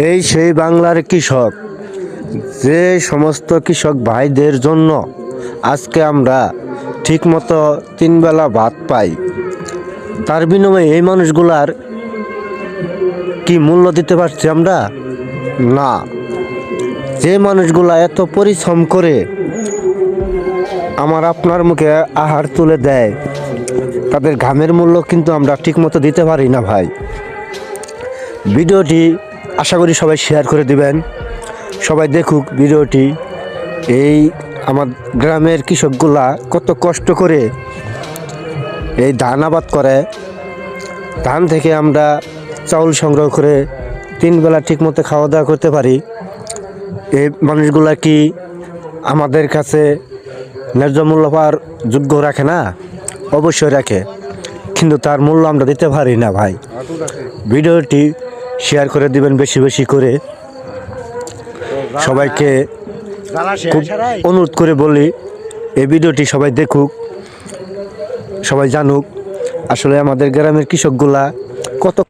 এই সেই বাংলার কৃষক, যে সমস্ত কৃষক ভাইদের জন্য আজকে আমরা ঠিকমতো 3 বেলা ভাত পাই, তার বিনিময়ে এই মানুষগুলার কি মূল্য দিতে পারছি আমরা? না। যে মানুষগুলা এত পরিশ্রম করে আমার আপনার মুখে আহার তুলে দেয়, তাদের ঘামের মূল্য কিন্তু আমরা ঠিকমতো দিতে পারি না ভাই। ভিডিওটি আশা করি সবাই শেয়ার করে দিবেন, সবাই দেখুক ভিডিওটি। এই আমার গ্রামের কৃষকগুলা কত কষ্ট করে এই ধান আবাদ করে, ধান থেকে আমরা চাউল সংগ্রহ করে 3 বেলা ঠিকমতো খাওয়া দাওয়া করতে পারি। এই মানুষগুলা কি আমাদের কাছে ন্যায্য মূল্য পাওয়ার যোগ্য রাখে না? অবশ্যই রাখে, কিন্তু তার মূল্য আমরা দিতে পারি না ভাই। ভিডিওটি শেয়ার করে দিবেন বেশি বেশি করে। সবাইকে খুব অনুরোধ করে বলি, এই ভিডিওটি সবাই দেখুক, সবাই জানুক আসলে আমাদের গ্রামের কৃষকগুলা কত